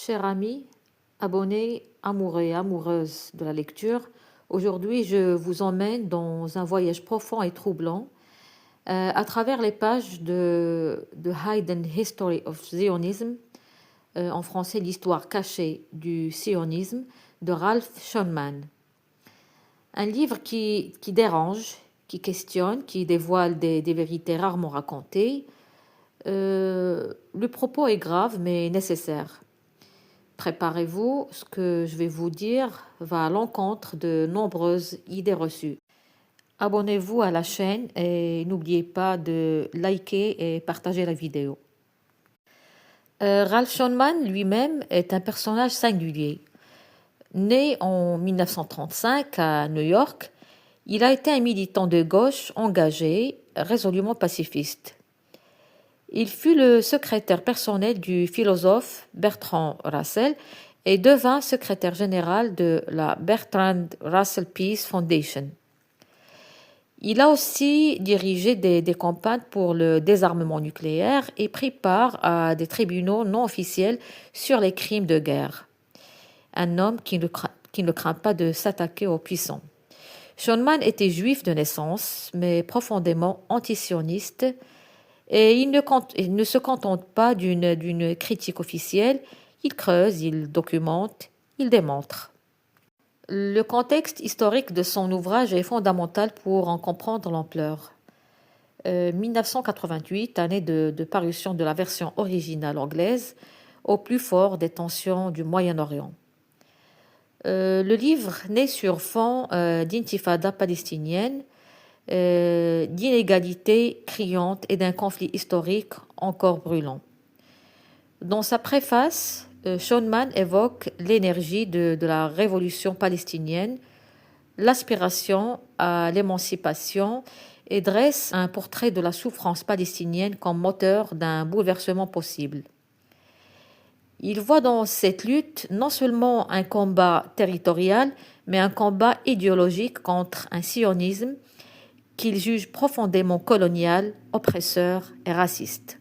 Chers amis, abonnés, amoureux et amoureuses de la lecture, aujourd'hui je vous emmène dans un voyage profond et troublant à travers les pages de The Hidden History of Zionism, en français l'histoire cachée du sionisme, de Ralph Schoenman. Un livre qui dérange, qui questionne, qui dévoile des vérités rarement racontées. Le propos est grave mais nécessaire. Préparez-vous, ce que je vais vous dire va à l'encontre de nombreuses idées reçues. Abonnez-vous à la chaîne et n'oubliez pas de liker et partager la vidéo. Ralph Schoenman lui-même est un personnage singulier. Né en 1935 à New York, il a été un militant de gauche engagé, résolument pacifiste. Il fut le secrétaire personnel du philosophe Bertrand Russell et devint secrétaire général de la Bertrand Russell Peace Foundation. Il a aussi dirigé des campagnes pour le désarmement nucléaire et pris part à des tribunaux non officiels sur les crimes de guerre. Un homme qui ne craint pas de s'attaquer aux puissants. Schoenman était juif de naissance, mais profondément antisioniste. Et il ne se contente pas d'une critique officielle, il creuse, il documente, il démontre. Le contexte historique de son ouvrage est fondamental pour en comprendre l'ampleur. 1988, année de parution de la version originale anglaise, au plus fort des tensions du Moyen-Orient. Le livre naît sur fond d'intifada palestinienne, d'inégalités criantes et d'un conflit historique encore brûlant. Dans sa préface, Schoenman évoque l'énergie de la révolution palestinienne, l'aspiration à l'émancipation et dresse un portrait de la souffrance palestinienne comme moteur d'un bouleversement possible. Il voit dans cette lutte non seulement un combat territorial, mais un combat idéologique contre un sionisme qu'il juge profondément colonial, oppresseur et raciste.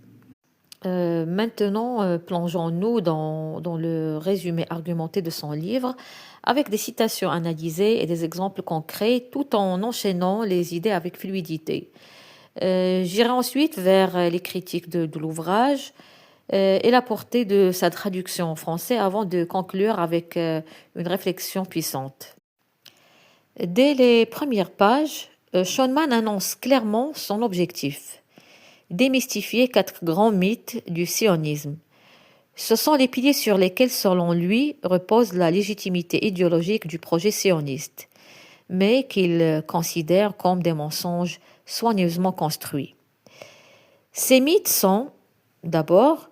Maintenant, plongeons-nous dans le résumé argumenté de son livre, avec des citations analysées et des exemples concrets, tout en enchaînant les idées avec fluidité. J'irai ensuite vers les critiques de l'ouvrage et la portée de sa traduction en français avant de conclure avec une réflexion puissante. Dès les premières pages, Schoenman annonce clairement son objectif: démystifier 4 grands mythes du sionisme. Ce sont les piliers sur lesquels, selon lui, repose la légitimité idéologique du projet sioniste, mais qu'il considère comme des mensonges soigneusement construits. Ces mythes sont, d'abord,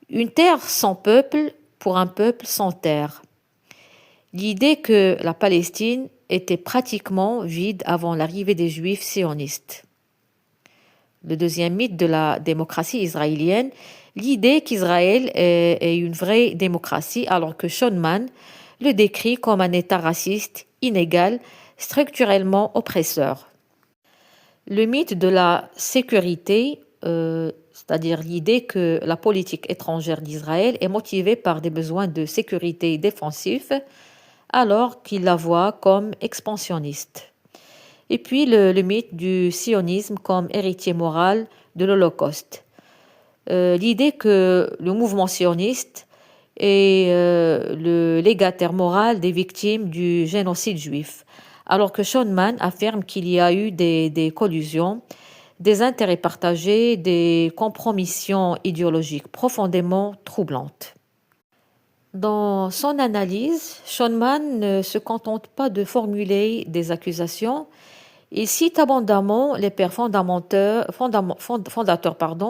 une terre sans peuple pour un peuple sans terre. L'idée que la Palestine était pratiquement vide avant l'arrivée des Juifs sionistes. Le deuxième mythe de la démocratie israélienne, l'idée qu'Israël est une vraie démocratie alors que Schoenman le décrit comme un État raciste, inégal, structurellement oppresseur. Le mythe de la sécurité, c'est-à-dire l'idée que la politique étrangère d'Israël est motivée par des besoins de sécurité défensifs, alors qu'il la voit comme expansionniste. Et puis le mythe du sionisme comme héritier moral de l'Holocauste. L'idée que le mouvement sioniste est le légataire moral des victimes du génocide juif, alors que Schoenman affirme qu'il y a eu des collusions, des intérêts partagés, des compromissions idéologiques profondément troublantes. Dans son analyse, Schoenman ne se contente pas de formuler des accusations, il cite abondamment les pères fondateurs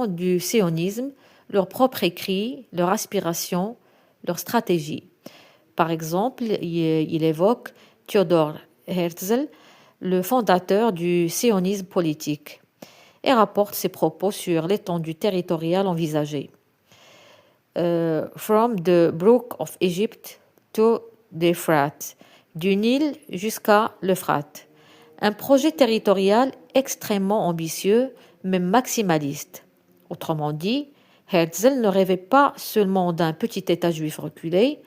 du sionisme, leurs propres écrits, leurs aspirations, leurs stratégies. Par exemple, il évoque Theodor Herzl, le fondateur du sionisme politique, et rapporte ses propos sur l'étendue territoriale envisagée. From the Brook of Egypt to the Euphrates, du Nil jusqu'à l'Euphrate. Un projet territorial extrêmement ambitieux, mais maximaliste. Autrement dit, Herzl ne rêvait pas seulement d'un petit État juif reculé,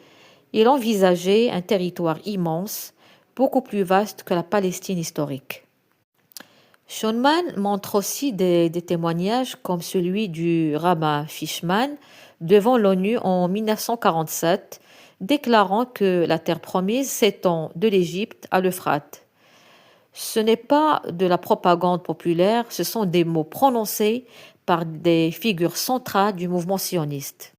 il envisageait un territoire immense, beaucoup plus vaste que la Palestine historique. Schoenmann montre aussi des témoignages comme celui du rabbin Fishman devant l'ONU en 1947, déclarant que la terre promise s'étend de l'Égypte à l'Euphrate. Ce n'est pas de la propagande populaire, ce sont des mots prononcés par des figures centrales du mouvement sioniste.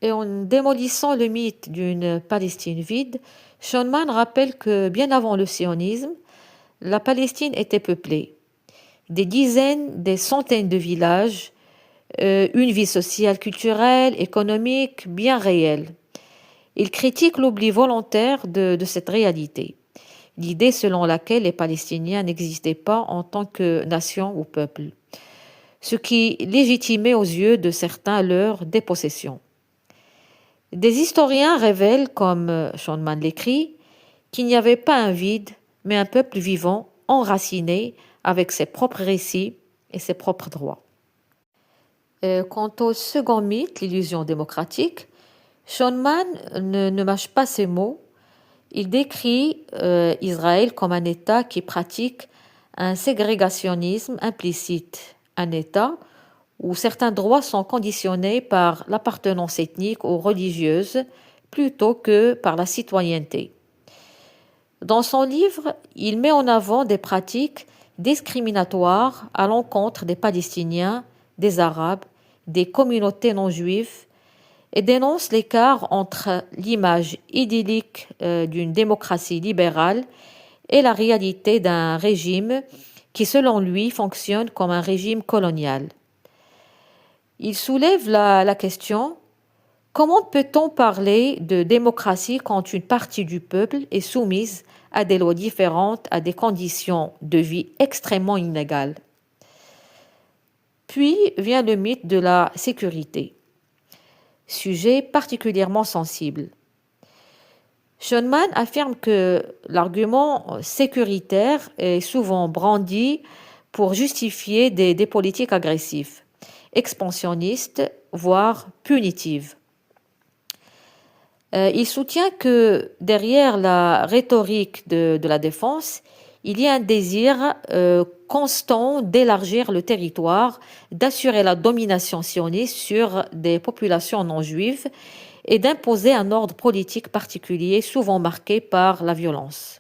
Et en démolissant le mythe d'une Palestine vide, Schoenmann rappelle que bien avant le sionisme, la Palestine était peuplée. Des dizaines, des centaines de villages, une vie sociale, culturelle, économique bien réelle. Il critique l'oubli volontaire de cette réalité, l'idée selon laquelle les Palestiniens n'existaient pas en tant que nation ou peuple, ce qui légitimait aux yeux de certains leur dépossession. Des historiens révèlent, comme Schoenmann l'écrit, qu'il n'y avait pas un vide, mais un peuple vivant, enraciné, avec ses propres récits et ses propres droits. Quant au second mythe, l'illusion démocratique, Schoenmann ne mâche pas ses mots. Il décrit Israël comme un État qui pratique un ségrégationnisme implicite, un État où certains droits sont conditionnés par l'appartenance ethnique ou religieuse plutôt que par la citoyenneté. Dans son livre, il met en avant des pratiques discriminatoires à l'encontre des Palestiniens, des Arabes, des communautés non juives et dénonce l'écart entre l'image idyllique d'une démocratie libérale et la réalité d'un régime qui, selon lui, fonctionne comme un régime colonial. Il soulève la question: comment peut-on parler de démocratie quand une partie du peuple est soumise à des lois différentes, à des conditions de vie extrêmement inégales? Puis vient le mythe de la sécurité, sujet particulièrement sensible. Schoenmann affirme que l'argument sécuritaire est souvent brandi pour justifier des politiques agressives, expansionnistes, voire punitives. Il soutient que derrière la rhétorique de la défense, il y a un désir constant d'élargir le territoire, d'assurer la domination sioniste sur des populations non juives et d'imposer un ordre politique particulier, souvent marqué par la violence.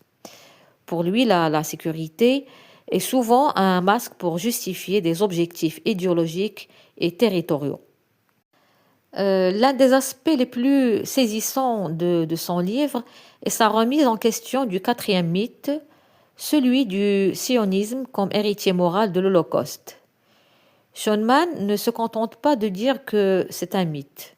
Pour lui, la sécurité est souvent un masque pour justifier des objectifs idéologiques et territoriaux. L'un des aspects les plus saisissants de son livre est sa remise en question du quatrième mythe, celui du sionisme comme héritier moral de l'Holocauste. Schoenmann ne se contente pas de dire que c'est un mythe.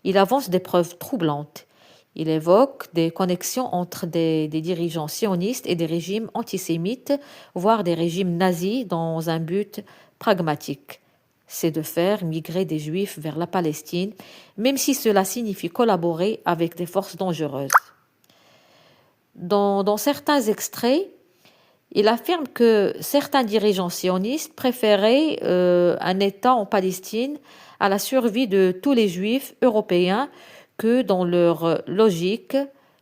Il avance des preuves troublantes. Il évoque des connexions entre des dirigeants sionistes et des régimes antisémites, voire des régimes nazis dans un but pragmatique. C'est de faire migrer des Juifs vers la Palestine, même si cela signifie collaborer avec des forces dangereuses. Dans certains extraits, il affirme que certains dirigeants sionistes préféraient un État en Palestine à la survie de tous les Juifs européens que, dans leur logique,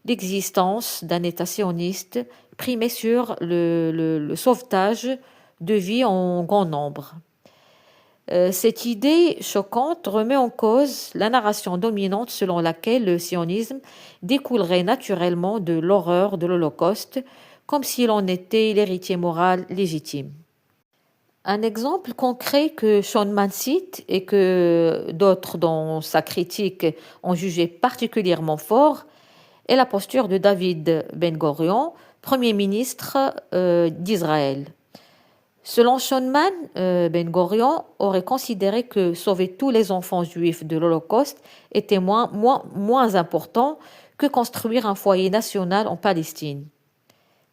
l'existence d'un État sioniste primait sur le sauvetage de vies en grand nombre. Cette idée choquante remet en cause la narration dominante selon laquelle le sionisme découlerait naturellement de l'horreur de l'Holocauste, comme s'il en était l'héritier moral légitime. Un exemple concret que Schoenmann cite et que d'autres dans sa critique ont jugé particulièrement fort est la posture de David Ben-Gurion, Premier ministre d'Israël. Selon Schoenmann, Ben-Gurion aurait considéré que sauver tous les enfants juifs de l'Holocauste était moins important que construire un foyer national en Palestine.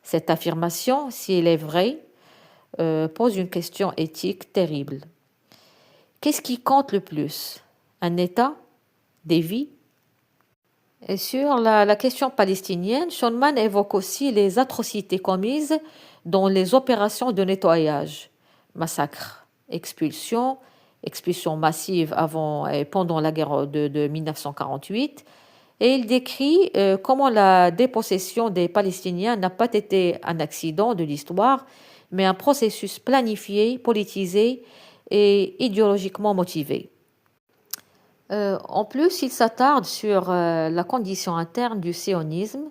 Cette affirmation, si elle est vraie, pose une question éthique terrible. Qu'est-ce qui compte le plus? Un État? Des vies? Et sur la question palestinienne, Schoenmann évoque aussi les atrocités commises dans les opérations de nettoyage, massacres, expulsions, expulsions massives avant et pendant la guerre de 1948. Et il décrit comment la dépossession des Palestiniens n'a pas été un accident de l'histoire, mais un processus planifié, politisé et idéologiquement motivé. En plus, il s'attarde sur la condition interne du sionisme,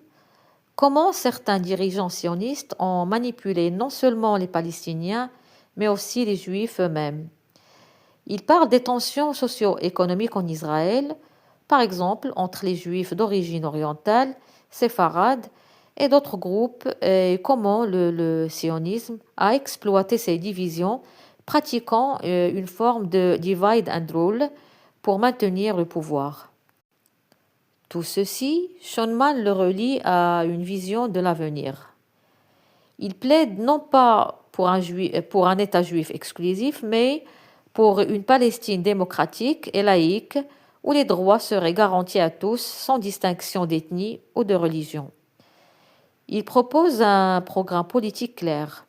comment certains dirigeants sionistes ont manipulé non seulement les Palestiniens, mais aussi les Juifs eux-mêmes. Il parle des tensions socio-économiques en Israël, par exemple entre les Juifs d'origine orientale, séfarades et d'autres groupes, et comment le sionisme a exploité ces divisions, pratiquant une forme de divide and rule pour maintenir le pouvoir. Tout ceci, Schoenmann le relie à une vision de l'avenir. Il plaide non pas pour un État juif exclusif, mais pour une Palestine démocratique et laïque où les droits seraient garantis à tous sans distinction d'ethnie ou de religion. Il propose un programme politique clair,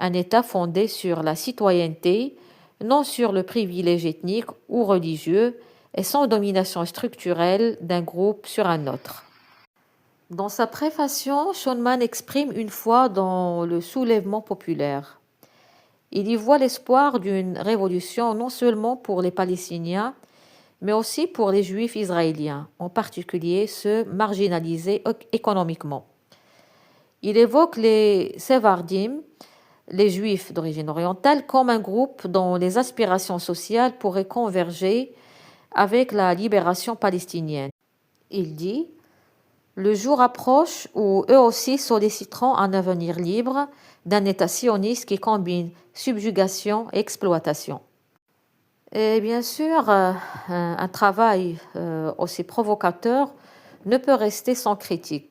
un État fondé sur la citoyenneté, non sur le privilège ethnique ou religieux, et sans domination structurelle d'un groupe sur un autre. Dans sa préface, Schoenmann exprime une foi dans le soulèvement populaire. Il y voit l'espoir d'une révolution non seulement pour les Palestiniens, mais aussi pour les Juifs israéliens, en particulier ceux marginalisés économiquement. Il évoque les Séfardim, les Juifs d'origine orientale, comme un groupe dont les aspirations sociales pourraient converger avec la libération palestinienne. Il dit « Le jour approche où eux aussi solliciteront un avenir libre d'un État sioniste qui combine subjugation et exploitation. » Et bien sûr, un travail aussi provocateur ne peut rester sans critique.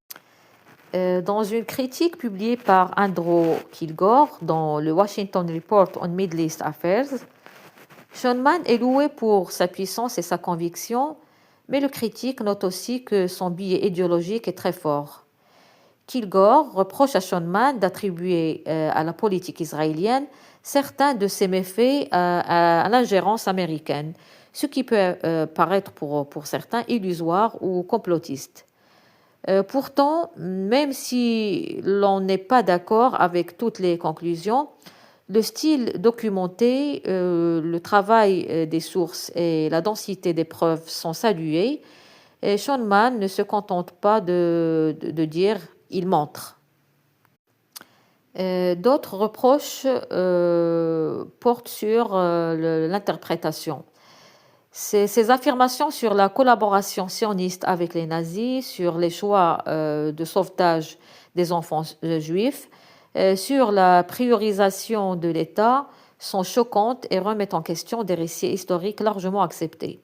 Dans une critique publiée par Andrew Kilgore dans le Washington Report on Middle East Affairs, Schoenmann est loué pour sa puissance et sa conviction, mais le critique note aussi que son biais idéologique est très fort. Kilgore reproche à Schoenmann d'attribuer à la politique israélienne certains de ses méfaits à l'ingérence américaine, ce qui peut paraître pour certains illusoire ou complotiste. Pourtant, même si l'on n'est pas d'accord avec toutes les conclusions, le style documenté, le travail des sources et la densité des preuves sont salués. Et Schoenmann ne se contente pas de dire « il montre ». D'autres reproches portent sur l'interprétation. Ces affirmations sur la collaboration sioniste avec les nazis, sur les choix de sauvetage des enfants juifs, sur la priorisation de l'État sont choquantes et remettent en question des récits historiques largement acceptés.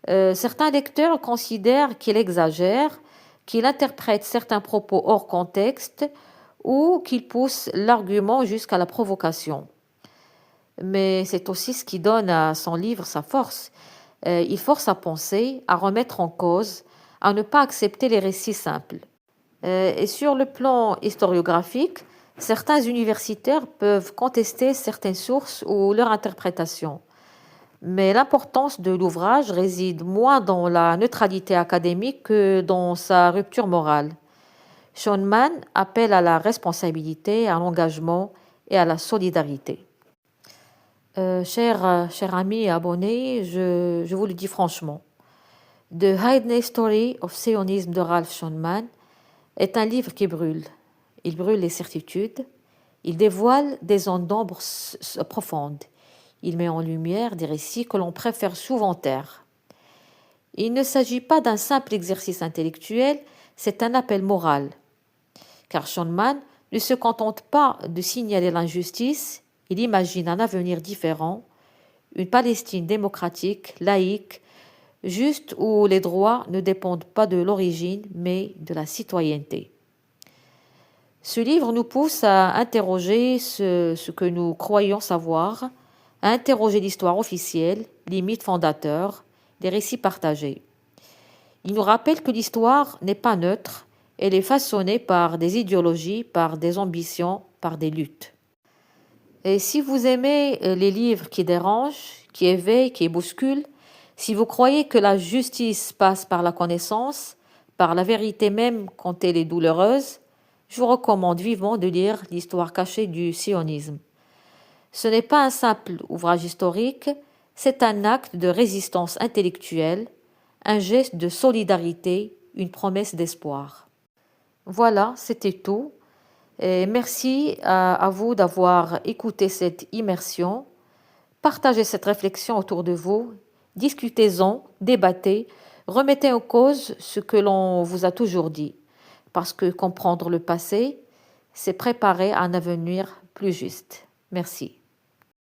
Certains lecteurs considèrent qu'il exagère, qu'il interprète certains propos hors contexte ou qu'il pousse l'argument jusqu'à la provocation. Mais c'est aussi ce qui donne à son livre sa force. Il force à penser, à remettre en cause, à ne pas accepter les récits simples. Et sur le plan historiographique, certains universitaires peuvent contester certaines sources ou leur interprétation. Mais l'importance de l'ouvrage réside moins dans la neutralité académique que dans sa rupture morale. Schoenmann appelle à la responsabilité, à l'engagement et à la solidarité. Chers amis et abonnés, je vous le dis franchement, The Hidden Story of Zionism de Ralph Schoenmann est un livre qui brûle. Il brûle les certitudes, il dévoile des zones d'ombre profondes, il met en lumière des récits que l'on préfère souvent taire. Il ne s'agit pas d'un simple exercice intellectuel, c'est un appel moral. Car Schoenmann ne se contente pas de signaler l'injustice, il imagine un avenir différent, une Palestine démocratique, laïque, juste où les droits ne dépendent pas de l'origine, mais de la citoyenneté. Ce livre nous pousse à interroger ce que nous croyons savoir, à interroger l'histoire officielle, les mythes fondateurs, les récits partagés. Il nous rappelle que l'histoire n'est pas neutre, elle est façonnée par des idéologies, par des ambitions, par des luttes. Et si vous aimez les livres qui dérangent, qui éveillent, qui bousculent, si vous croyez que la justice passe par la connaissance, par la vérité même quand elle est douloureuse, je vous recommande vivement de lire l'histoire cachée du sionisme. Ce n'est pas un simple ouvrage historique, c'est un acte de résistance intellectuelle, un geste de solidarité, une promesse d'espoir. Voilà, c'était tout. Et merci à vous d'avoir écouté cette immersion. Partagez cette réflexion autour de vous, discutez-en, débattez, remettez en cause ce que l'on vous a toujours dit. Parce que comprendre le passé, c'est préparer un avenir plus juste. Merci.